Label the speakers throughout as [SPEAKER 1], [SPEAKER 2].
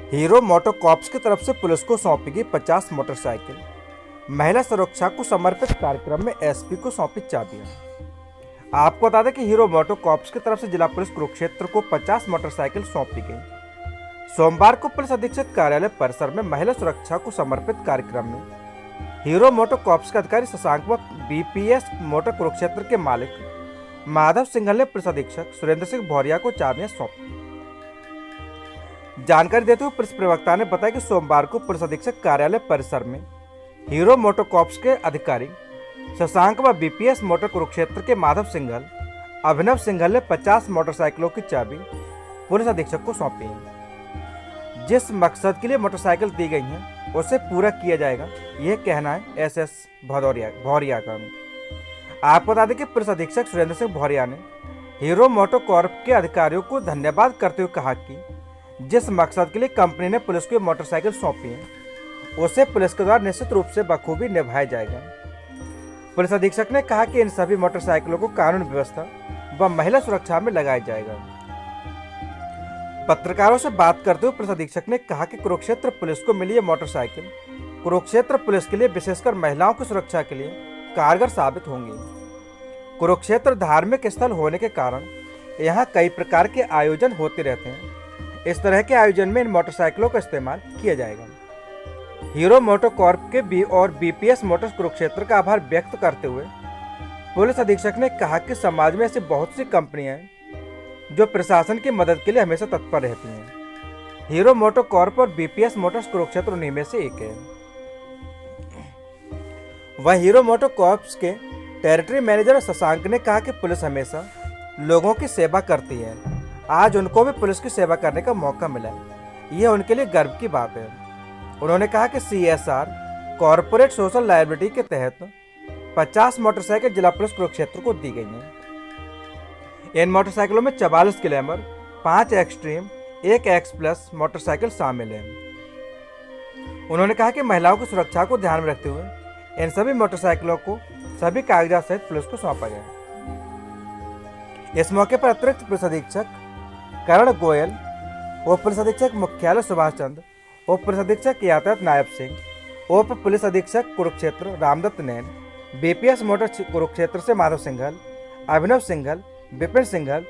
[SPEAKER 1] Hero MotoCorps की तरफ से पुलिस को सौंपी गई 50 मोटरसाइकिल। महिला सुरक्षा को समर्पित कार्यक्रम में एसपी को सौंपी चाबियां। आपको बता दें कि हीरो मोटोकॉर्प्स की तरफ से जिला पुलिस कुरुक्षेत्र को 50 मोटरसाइकिल सौंपी गई। सोमवार को पुलिस अधीक्षक कार्यालय परिसर में महिला सुरक्षा को समर्पित कार्यक्रम में हीरो मोटोकॉर्प्स के अधिकारी शशांक व बीपीएस मोटर कुरुक्षेत्र के मालिक माधव सिंघल ने पुलिस अधीक्षक सुरेंद्र सिंह भौरिया को चाबियां सौंपी। जानकारी देते हुए पुलिस प्रवक्ता ने बताया कि सोमवार को पुलिस अधीक्षक कार्यालय परिसर में हीरो मोटोकॉर्प्स के अधिकारी शशांक व बीपीएस मोटर कुरुक्षेत्र के माधव सिंघल अभिनव सिंघल ने 50 मोटरसाइकिलों की चाबी पुलिस अधीक्षक को सौंपी है। जिस मकसद के लिए मोटरसाइकिल दी गई हैं उसे पूरा किया जाएगा, यह कहना है एसएस भौरिया का। आपको बता दें कि पुलिस अधीक्षक सुरेंद्र सिंह भौरिया ने हीरो मोटोकॉर्प के अधिकारियों को धन्यवाद करते हुए कहा कि जिस मकसद के लिए कंपनी ने पुलिस को मोटरसाइकिल सौंपी है उसे पुलिस के द्वारा निश्चित रूप से बखूबी निभाया जाएगा। पुलिस अधीक्षक ने कहा कि इन सभी मोटरसाइकिलों को कानून व्यवस्था व महिला सुरक्षा में लगाया जाएगा। पत्रकारों से बात करते हुए पुलिस अधीक्षक ने कहा कि कुरुक्षेत्र पुलिस को मिली ये मोटरसाइकिल कुरुक्षेत्र पुलिस के लिए विशेषकर महिलाओं की सुरक्षा के लिए कारगर साबित होंगी। कुरुक्षेत्र धार्मिक स्थल होने के कारण यहाँ कई प्रकार के आयोजन होते रहते हैं। इस तरह के आयोजन में इन मोटरसाइकिलों का इस्तेमाल किया जाएगा। हीरो मोटोकॉर्प के बी और बीपीएस मोटर्स कुरुक्षेत्र का आभार व्यक्त करते हुए पुलिस अधीक्षक ने कहा कि समाज में ऐसी बहुत सी कंपनियां हैं जो प्रशासन की मदद के लिए हमेशा तत्पर रहती हैं। हीरो मोटोकॉर्प और बीपीएस मोटर्स कुरुक्षेत्र उन्हीं में से एक है। वह हीरो मोटोकॉर्प्स के टेरिटरी मैनेजर शशांक ने कहा कि पुलिस हमेशा लोगों की सेवा करती है। आज उनको भी पुलिस की सेवा करने का मौका मिला है, यह उनके लिए गर्व की बात है। उन्होंने कहा कि सीएसआर कॉरपोरेट सोशल लायबिलिटी के तहत 50 मोटरसाइकिल जिला पुलिस कुरुक्षेत्र को दी गई हैं। इन मोटरसाइकिलों में 44 glamour, 5 extreme, 1 x plus motorcycle शामिल है। उन्होंने कहा कि महिलाओं की सुरक्षा को ध्यान में रखते हुए इन सभी मोटरसाइकिलों को सभी कागजात सहित पुलिस को सौंपा गया। इस मौके पर अतिरिक्त पुलिस अधीक्षक करण गोयल, उप पुलिस अधीक्षक मुख्यालय सुभाष चंद्र, उप पुलिस अधीक्षक यातायात नायब सिंह, उप पुलिस अधीक्षक कुरुक्षेत्र रामदत्त नैन, बीपीएस मोटर कुरुक्षेत्र से माधव सिंघल, अभिनव सिंघल, विपिन सिंघल,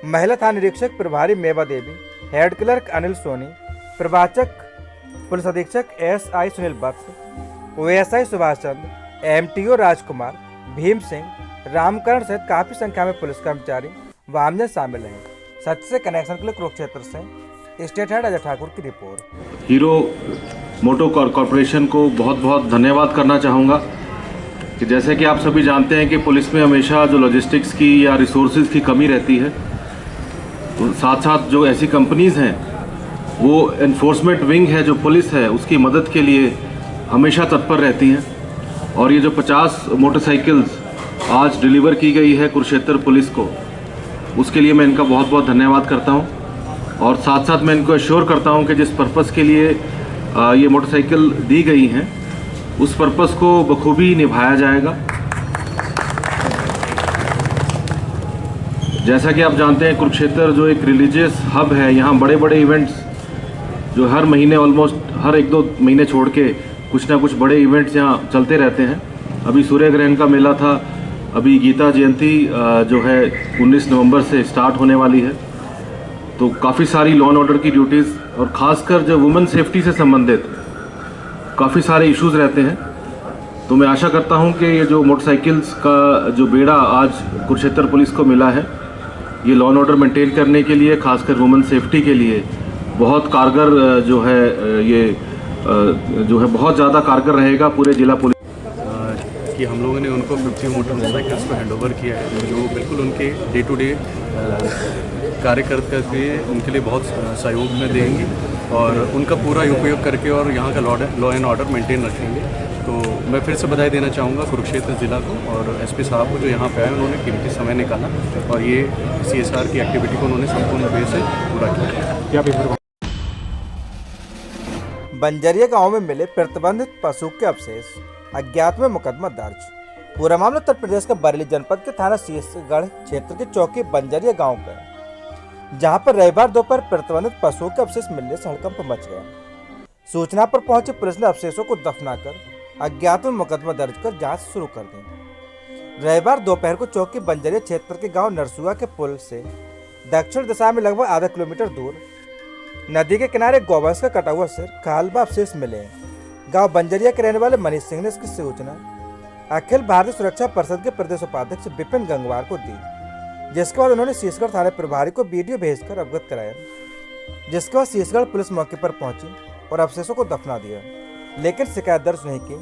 [SPEAKER 1] महिला थाना निरीक्षक प्रभारी मेवा देवी, हेड क्लर्क अनिल सोनी, प्रवाचक पुलिस अधीक्षक SI Sunil Vats, OSI Subhash Chandra, MTO Rajkumar, Bhim Singh, Ramkaran सहित काफी संख्या में पुलिस कर्मचारी व आमजन शामिल हैं। सच से कनेक्शन के लिए कुरुक्षेत्र से स्टेट हेड अजय ठाकुर की रिपोर्ट।
[SPEAKER 2] हीरो मोटो कॉरपोरेशन को बहुत बहुत धन्यवाद करना चाहूँगा कि जैसे कि आप सभी जानते हैं कि पुलिस में हमेशा जो लॉजिस्टिक्स की या रिसोर्सेज की कमी रहती है, तो साथ साथ जो ऐसी कंपनीज़ हैं वो एनफोर्समेंट विंग है जो पुलिस है उसकी मदद के लिए हमेशा तत्पर रहती हैं। और ये जो 50 मोटरसाइकिल्स आज डिलीवर की गई है कुरुक्षेत्र पुलिस को, उसके लिए मैं इनका बहुत बहुत धन्यवाद करता हूं। और साथ साथ मैं इनको एश्योर करता हूं कि जिस पर्पस के लिए ये मोटरसाइकिल दी गई हैं उस पर्पस को बखूबी निभाया जाएगा। जैसा कि आप जानते हैं कुरुक्षेत्र जो एक रिलीजियस हब है, यहाँ बड़े बड़े इवेंट्स जो हर महीने ऑलमोस्ट हर 1-2 महीने छोड़ के कुछ ना कुछ बड़े इवेंट्स यहाँ चलते रहते हैं। अभी सूर्य ग्रहण का मेला था, अभी गीता जयंती जो है 19 नवंबर से स्टार्ट होने वाली है। तो काफ़ी सारी लॉ एंड ऑर्डर की ड्यूटीज़ और ख़ासकर जो वुमेन सेफ्टी से संबंधित काफ़ी सारे इश्यूज़ रहते हैं। तो मैं आशा करता हूं कि ये जो मोटरसाइकिल्स का जो बेड़ा आज कुरुक्षेत्र पुलिस को मिला है, ये लॉ एंड ऑर्डर मेंटेन करने के लिए, खासकर वुमेन सेफ्टी के लिए बहुत कारगर जो है ये जो है बहुत ज़्यादा कारगर रहेगा पूरे जिला पुलिस
[SPEAKER 3] कि हम लोगों ने उनको 50 मोटरसाइकिल्स को हैंड ओवर किया है जो बिल्कुल उनके डे टू डे कार्य करके उनके लिए बहुत सहयोग में देंगी और उनका पूरा उपयोग करके और यहाँ का लॉ एंड ऑर्डर मेंटेन रखेंगे। तो मैं फिर से बधाई देना चाहूँगा कुरुक्षेत्र ज़िला को और एसपी साहब को जो यहाँ पे आए, उन्होंने कीमती समय निकाला और ये सीएसआर की एक्टिविटी को उन्होंने संपूर्ण वे से पूरा किया।
[SPEAKER 1] बंजरिया गांव में मिले प्रतिबंधित पशु के अवशेष, अज्ञात में मुकदमा दर्ज। पूरा मामला उत्तर प्रदेश के बरेली जनपद के थाना शीशगढ़ क्षेत्र के चौकी बंजरिया गांव का। जहां पर रविवार दोपहर प्रतिबंधित पशुओं के अवशेष मिलने से हड़कंप मच गया। सूचना पर पहुंची पुलिस ने अवशेषों को दफनाकर अज्ञात में मुकदमा दर्ज कर जांच शुरू कर दी। रविवार दोपहर को चौकी बंजरिया क्षेत्र के गांव नरसुआ के पुल से दक्षिण दिशा में लगभग आधा किलोमीटर दूर नदी के किनारे गौवंश का कटा हुआ सिर कालबा अवशेष मिले हैं। गांव बंजरिया के रहने वाले मनीष सिंह ने इसकी सूचना अखिल भारतीय सुरक्षा परिषद के प्रदेश उपाध्यक्ष विपिन गंगवार को दी, जिसके बाद उन्होंने शीशगढ़ थाने प्रभारी को वीडियो भेजकर अवगत कराया, जिसके बाद शीशगढ़ पुलिस मौके पर पहुंची और अवशेषों को दफना दिया, लेकिन शिकायत दर्ज नहीं की।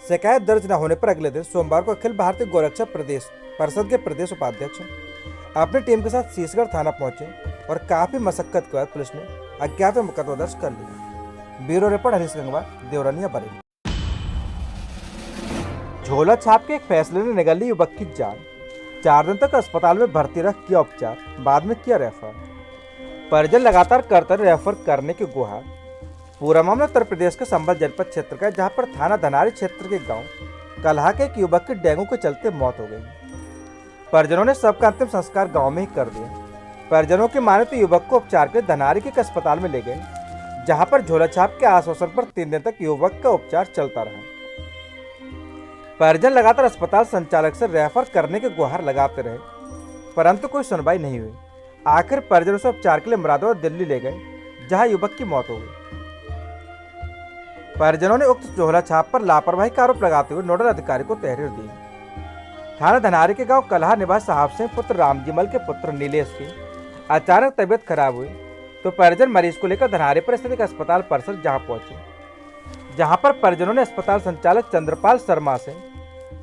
[SPEAKER 1] शिकायत दर्ज न होने पर अगले दिन सोमवार को अखिल भारतीय गोरक्षा प्रदेश परिषद के प्रदेश उपाध्यक्ष अपनी टीम के साथ शीशगढ़ थाना पहुंचे और काफी मशक्कत के बाद पुलिस ने अज्ञात में मुकदमा दर्ज कर लिया। Bureau report Harish Gangwar, Devrania, Bareilly. झोला छाप के एक फैसले ने निगल ली युवक की जान। 4 दिन तक अस्पताल में भर्ती रख किया उपचार, बाद में किया रेफर। परिजन लगातार करते रेफर करने की गुहार। पूरा मामला उत्तर प्रदेश के संभल जनपद क्षेत्र का है, जहां पर थाना धनारी क्षेत्र के गांव कलहा के एक युवक की डेंगू के चलते मौत हो गई। परिजनों ने सबका अंतिम संस्कार गांव में ही कर दिया। परिजनों की माने तो युवक को उपचार के लिए धनारी के एक अस्पताल में ले गए, जहां पर झोला छाप के आश्वासन पर 3 दिन तक युवक का उपचार चलता रहा। परिजन लगातार अस्पताल संचालक से रेफर करने की गुहार लगाते रहे, परंतु कोई सुनवाई नहीं हुई। आखिर परिजनों से उपचार के लिए मुरादाबाद दिल्ली ले गए, जहां युवक की मौत हो गई। परिजनों ने उक्त झोला छाप पर लापरवाही का आरोप लगाते हुए नोडल अधिकारी को तहरीर दी। थाना धनारी के गांव कलहा निवासी साहब सिंह पुत्र रामजीमल के पुत्र नीलेश की अचानक तबीयत खराब हुई तो परिजन मरीज को लेकर धनारी पर स्थित एक अस्पताल परिसर जहां पहुंचे, जहां पर परिजनों ने अस्पताल संचालक चंद्रपाल शर्मा से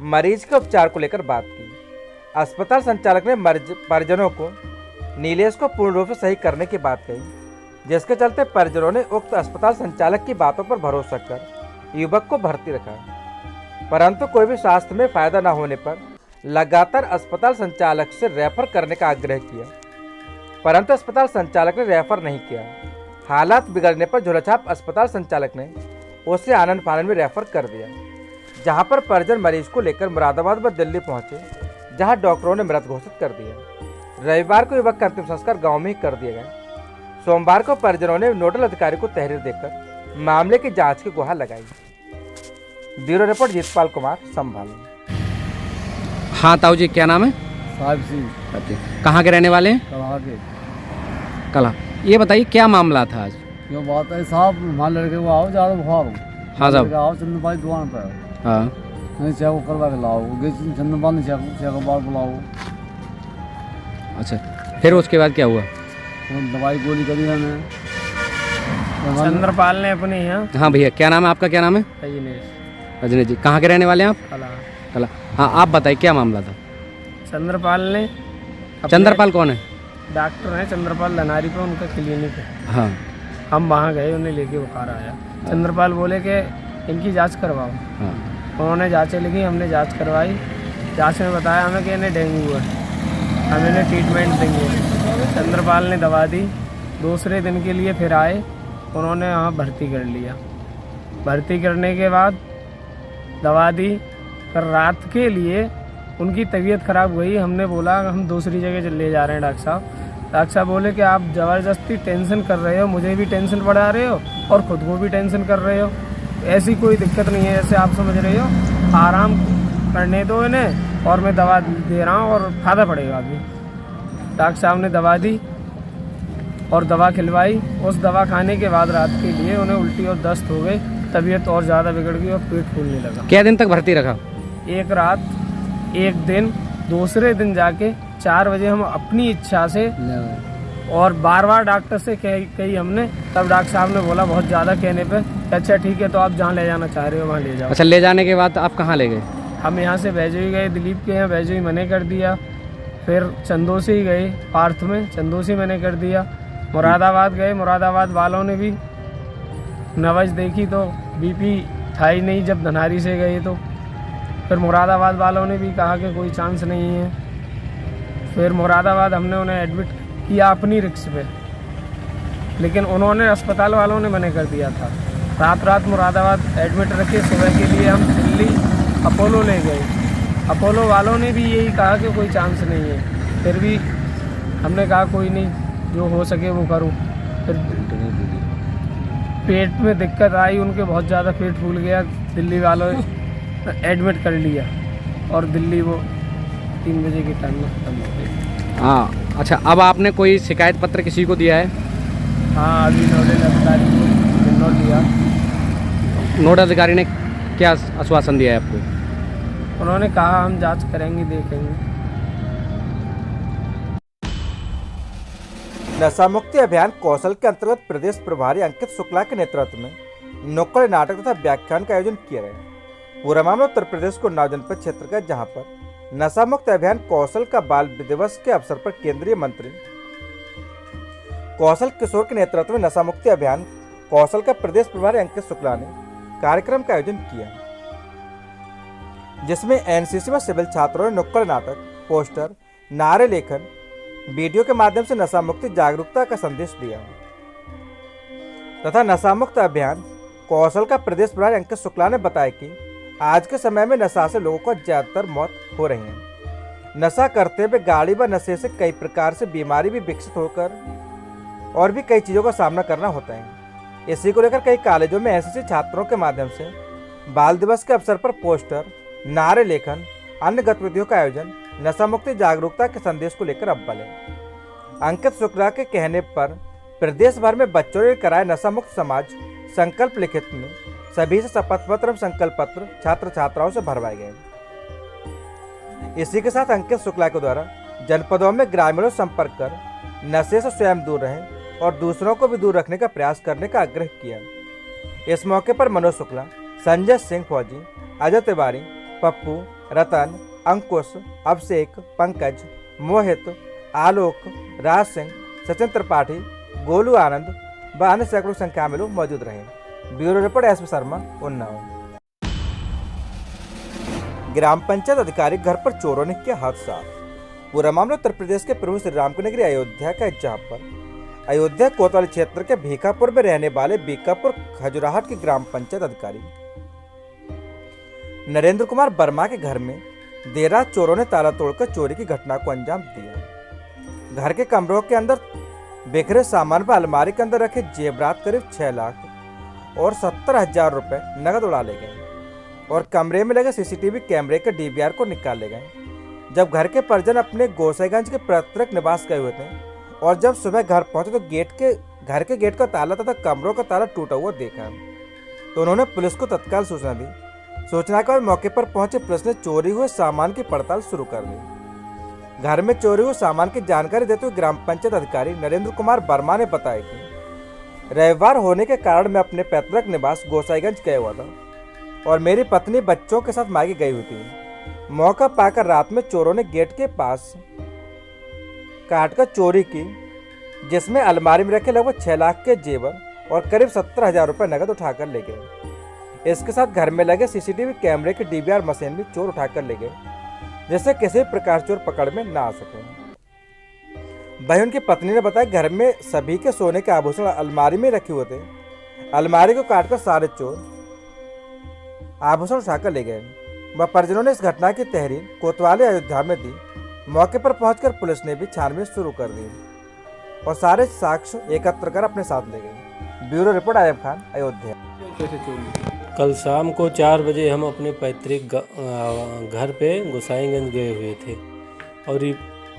[SPEAKER 1] मरीज के उपचार को लेकर बात की। अस्पताल संचालक ने परिजनों को नीलेश को पूर्ण रूप से सही करने की बात कही, जिसके चलते परिजनों ने उक्त अस्पताल संचालक की बातों पर भरोसा कर युवक को भर्ती रखा, परंतु कोई भी स्वास्थ्य में फायदा न होने पर लगातार अस्पताल संचालक से रेफर करने का आग्रह किया, परंतु अस्पताल संचालक ने रेफर नहीं किया। हालात बिगड़ने पर झोलाछाप अस्पताल संचालक ने उसे आनंद फानन में रेफर कर दिया, जहां पर परिजन मरीज को लेकर मुरादाबाद व दिल्ली पहुंचे, जहां डॉक्टरों ने मृत घोषित कर दिया। रविवार को युवक का अंतिम संस्कार गांव में ही कर दिया गया। सोमवार को परिजनों ने नोडल अधिकारी को तहरीर देकर मामले की जांच की गुहार लगाई। ब्यूरो रिपोर्ट जीतपाल कुमार, संभाल।
[SPEAKER 4] हाँ ताऊ जी, क्या नाम है?
[SPEAKER 5] साहिब सिंह।
[SPEAKER 4] कहाँ के रहने वाले हैं?
[SPEAKER 5] कलहा के।
[SPEAKER 4] कला। ये बताइए क्या मामला था आज?
[SPEAKER 5] जो बात है साहब, हमारे लड़के को आओ ज़्यादा बुखार हो।
[SPEAKER 4] हाँ साहब।
[SPEAKER 5] आओ चंद्रपाल दुकान पर।
[SPEAKER 4] हाँ।
[SPEAKER 5] नहीं चेक करवा के लाओ, चंद्रपाल ने चेक बार बुलाओ।
[SPEAKER 4] अच्छा, फिर उसके बाद क्या हुआ?
[SPEAKER 5] दवाई गोली करी मैंने।
[SPEAKER 6] चंद्रपाल ने अपने यहाँ।
[SPEAKER 4] हाँ भैया, क्या नाम है आपका? क्या नाम है? रजनीश जी। कहाँ के रहने वाले हैं आप? कला। हाँ, आप बताइए क्या मामला था?
[SPEAKER 6] चंद्रपाल ने।
[SPEAKER 4] चंद्रपाल कौन है?
[SPEAKER 6] डॉक्टर हैं चंद्रपाल धनारी पे, उनका क्लिनिक है।
[SPEAKER 4] हाँ।
[SPEAKER 6] हम वहाँ गए, उन्हें लेके बुखार आया। चंद्रपाल बोले कि इनकी जांच करवाओ।
[SPEAKER 4] हाँ।
[SPEAKER 6] उन्होंने जांचें लिखी, हमने जांच करवाई। जांच में बताया हमें कि इन्हें डेंगू है, हम इन्हें ट्रीटमेंट देंगे। चंद्रपाल ने दवा दी। दूसरे दिन के लिए फिर आए, उन्होंने वहाँ भर्ती कर लिया। भर्ती करने के बाद दवा दी, फिर रात के लिए उनकी तबीयत ख़राब हुई। हमने बोला हम दूसरी जगह ले जा रहे हैं डॉक्टर साहब। डॉक्टर साहब बोले कि आप ज़बरदस्ती टेंशन कर रहे हो, मुझे भी टेंशन बढ़ा रहे हो और ख़ुद को भी टेंशन कर रहे हो। ऐसी कोई दिक्कत नहीं है जैसे आप समझ रहे हो, आराम करने दो इन्हें और मैं दवा दे रहा हूँ और फ़ायदा पड़ेगा अभी। डॉक्टर साहब ने दवा दी और दवा खिलवाई। उस दवा खाने के बाद रात के लिए उन्हें उल्टी और दस्त हो गई, तबीयत और ज़्यादा बिगड़ गई और पेट फूलने लगा।
[SPEAKER 4] क्या दिन तक भर्ती रखा?
[SPEAKER 6] एक रात, एक दिन। दूसरे दिन जाके 4 बजे हम अपनी इच्छा से और बार बार डॉक्टर से कही हमने, तब डॉक्टर साहब ने बोला बहुत ज़्यादा कहने पे, अच्छा ठीक है तो आप जहाँ ले जाना चाह रहे हो वहाँ ले जाओ।
[SPEAKER 4] अच्छा, ले जाने के बाद आप कहाँ ले गए?
[SPEAKER 6] हम यहाँ से बैजोई गए, दिलीप के यहाँ बैजोई मने कर दिया। फिर चंदोसी गए, पार्थ में चंदोसी मैंने कर दिया। मुरादाबाद गए, मुरादाबाद वालों ने भी नब्ज देखी तो बीपी था ही नहीं जब धनारी से गए तो। फिर मुरादाबाद वालों ने भी कहा कि कोई चांस नहीं है। फिर मुरादाबाद हमने उन्हें एडमिट किया अपनी रिक्स पे, लेकिन उन्होंने अस्पताल वालों ने मना कर दिया था। रात मुरादाबाद एडमिट रखे, सुबह के लिए हम दिल्ली अपोलो ले गए। अपोलो वालों ने भी यही कहा कि कोई चांस नहीं है। फिर भी हमने कहा कोई नहीं, जो हो सके वो करूँ। फिर पेट में दिक्कत आई उनके, बहुत ज़्यादा पेट फूल गया, दिल्ली वालों ने एडमिट कर लिया और दिल्ली वो 3 बजे के टाइम में खत्म हो गई।
[SPEAKER 4] हाँ अच्छा, अब आपने कोई शिकायत पत्र किसी को दिया है?
[SPEAKER 6] हाँ, अभी नोडल अधिकारी को नोट दिया।
[SPEAKER 4] नोडल अधिकारी ने क्या आश्वासन दिया है आपको?
[SPEAKER 6] उन्होंने कहा हम जांच करेंगे, देखेंगे।
[SPEAKER 1] नशा मुक्ति अभियान कौशल के अंतर्गत प्रदेश प्रभारी अंकित शुक्ला के नेतृत्व में नुक्कड़ नाटक तथा व्याख्यान का आयोजन किया गया। पूरा मामला उत्तर प्रदेश को उन्नाव जनपद क्षेत्र का, जहां पर नशा मुक्त अभियान कौशल का बाल दिवस के अवसर पर केंद्रीय मंत्री कौशल किशोर के नेतृत्व में नशा मुक्ति अभियान कौशल का प्रदेश प्रभारी अंकित शुक्ला ने कार्यक्रम का आयोजन किया, जिसमें एनसीसी व सिविल छात्रों ने नुक्कड़ नाटक, पोस्टर, नारे लेखन, वीडियो के माध्यम से नशा मुक्ति जागरूकता का संदेश दिया तथा नशा मुक्त अभियान कौशल का प्रदेश प्रभारी अंकित शुक्ला ने बताया कि आज के समय में नशा से लोगों को ज्यादातर मौत हो रही है। नशा करते हुए गाड़ी व नशे से कई प्रकार से बीमारी भी विकसित होकर और भी कई चीजों का सामना करना होता है। इसी को लेकर कई कॉलेजों में एनसीसी छात्रों के माध्यम से बाल दिवस के अवसर पर पोस्टर, नारे लेखन, अन्य गतिविधियों का आयोजन नशा मुक्ति जागरूकता के संदेश को लेकर अव्वल है। अंकित शुक्ला के कहने पर प्रदेश भर में बच्चों ने कराए नशा मुक्त समाज संकल्प लिखित में सभी से शपथ पत्र एवं संकल्प पत्र छात्र छात्राओं से भरवाए गए। इसी के साथ अंकित शुक्ला के द्वारा जनपदों में ग्रामीणों से संपर्क कर नशे से स्वयं दूर रहें और दूसरों को भी दूर रखने का प्रयास करने का आग्रह किया। इस मौके पर मनोज शुक्ला, संजय सिंह फौजी, अजय तिवारी, पप्पू, रतन, अंकुश, अभिषेक, पंकज, मोहित, आलोक, राज सिंह, सचिन त्रिपाठी, गोलू आनंद व अन्य सैकड़ों संख्या में लोग मौजूद रहे। Bureau report SP Sharma, Unnao. ग्राम पंचायत अधिकारी घर पर चोरों ने किया हादसा। पूरा मामला उत्तर प्रदेश के प्रभु श्री राम की नगरी अयोध्या का, जहां पर अयोध्या कोतवाली क्षेत्र के भीखापुर में रहने वाले बीकापुर खजुराहट के ग्राम पंचायत अधिकारी नरेंद्र कुमार वर्मा के घर में देर रात चोरों ने ताला तोड़कर चोरी की घटना को अंजाम दिया। घर के कमरों के अंदर बिखरे सामान पर अलमारी के अंदर रखे जेवरात करीब 6 लाख और 70,000 रुपए नकद उड़ा ले गए और कमरे में लगे सीसीटीवी कैमरे के डीवीआर को निकाल ले गए। जब घर के परिजन अपने गोसाईगंज के पैतृक निवास गए हुए थे और जब सुबह घर पहुंचे तो घर के गेट का ताला तथा कमरों का ताला टूटा हुआ देखा तो उन्होंने पुलिस को तत्काल सूचना दी। सूचना के बाद मौके पर पहुंचे पुलिस ने चोरी हुए सामान की पड़ताल शुरू कर दी। घर में चोरी हुए सामान की जानकारी देते हुए ग्राम पंचायत अधिकारी नरेंद्र कुमार वर्मा ने बताया कि रविवार होने के कारण मैं अपने पैतृक निवास गोसाईगंज गया हुआ था और मेरी पत्नी बच्चों के साथ मायके गई हुई थी। मौका पाकर रात में चोरों ने गेट के पास काटकर चोरी की, जिसमें अलमारी में रखे लगभग 6 लाख के जेवर और करीब 70,000 रुपये नकद उठाकर ले गए। इसके साथ घर में लगे सीसीटीवी कैमरे की डीवीआर मशीन भी चोर उठाकर ले गए, जिससे किसी प्रकार चोर पकड़ में ना आ सके। वहीं उनकी पत्नी ने बताया घर में सभी के सोने के आभूषण अलमारी में रखे हुए थे। अलमारी को काटकर सारे चोर आभूषण उठाकर ले गए। वह परिजनों ने इस घटना की तहरीर कोतवाली अयोध्या में दी। मौके पर पहुंचकर पुलिस ने भी छानबीन शुरू कर दी और सारे साक्ष्य एकत्र कर अपने साथ ले गए। ब्यूरो रिपोर्ट आयब खान, अयोध्या।
[SPEAKER 7] कल शाम को 4 बजे हम अपने पैतृक घर पे गोसाईगंज गए हुए थे और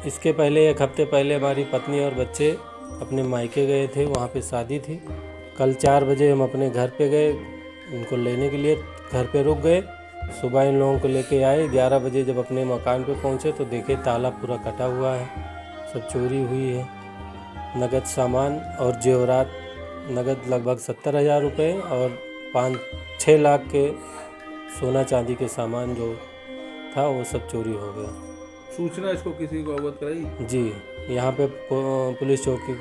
[SPEAKER 7] इसके पहले 1 हफ्ते पहले हमारी पत्नी और बच्चे अपने मायके गए थे, वहाँ पे शादी थी। कल 4 बजे हम अपने घर पे गए, उनको लेने के लिए घर पे रुक गए। सुबह इन लोगों को लेके आए। 11 बजे जब अपने मकान पे पहुँचे तो देखे ताला पूरा कटा हुआ है, सब चोरी हुई है। नगद सामान और जेवरात नगद लगभग 70,000 रुपये और 5-6 लाख के सोना चांदी के सामान जो था वो सब चोरी हो गया।
[SPEAKER 8] सूचना इसको किसी को अवगत कराई?
[SPEAKER 7] जी, यहाँ पे पुलिस चौकी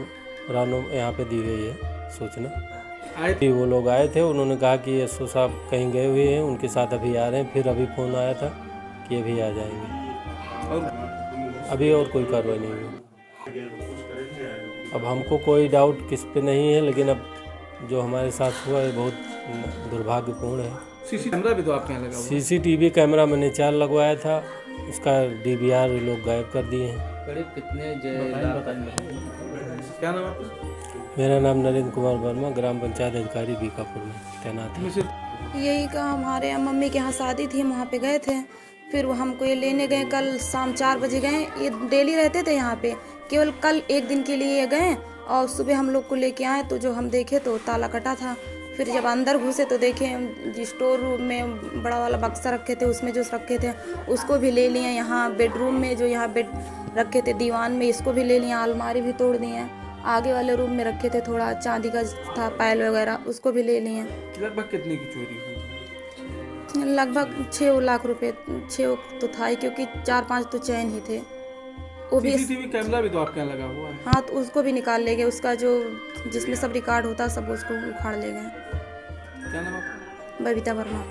[SPEAKER 7] रानो यहाँ पे दी गई है सूचना। वो लोग आए थे, उन्होंने कहा कि एसओ साहब कहीं गए हुए हैं, उनके साथ अभी आ रहे हैं। फिर अभी फ़ोन आया था कि अभी आ जाएंगे और अभी और कोई कार्रवाई नहीं हुई। अब हमको कोई डाउट किस पे नहीं है, लेकिन अब जो हमारे साथ हुआ है बहुत दुर्भाग्यपूर्ण है।
[SPEAKER 8] सीसी कैमरा भी तो आपके यहाँ लगा हुआ है।
[SPEAKER 7] सीसीटीवी कैमरा मैंने 4 लगवाया था, उसका डीवीआर लोग गायब कर दिए हैं।
[SPEAKER 8] क्या नाम है आपका?
[SPEAKER 7] मेरा नाम नरेंद्र कुमार वर्मा, ग्राम पंचायत अधिकारी बीकापुर में तैनात है।
[SPEAKER 9] यही का हमारे मम्मी के यहाँ शादी थी, हम वहाँ पे गए थे। फिर वो हमको ये लेने गए, कल शाम 4 बजे गए। ये डेली रहते थे यहाँ पे, केवल कल एक दिन के लिए गए और सुबह हम लोग को लेके आए तो जो हम देखे तो ताला कटा था। फिर जब अंदर घुसे तो देखे स्टोर रूम में बड़ा वाला बक्सा रखे थे, उसमें जो रखे थे उसको भी ले लिए। यहाँ बेडरूम में जो यहाँ बेड रखे थे दीवान में, इसको भी ले लिए। अलमारी भी तोड़ दिए। आगे वाले रूम में रखे थे थोड़ा चांदी का था पायल वगैरह, उसको भी ले लिए।
[SPEAKER 8] लगभग कितने की चोरी हुई?
[SPEAKER 9] लगभग 6 लाख रुपए, 6 तो था ही, क्योंकि 4-5 तो चैन ही थे। वो भी
[SPEAKER 8] सीसीटीवी कैमरा भी तो आपके यहाँ लगा हुआ है।
[SPEAKER 9] हाँ, तो उसको भी निकाल ले गए। उसका जो जिसमें सब रिकॉर्ड होता सब उसको उखाड़ ले गए।
[SPEAKER 8] क्या नाम आपका?
[SPEAKER 9] बबीता वर्मा।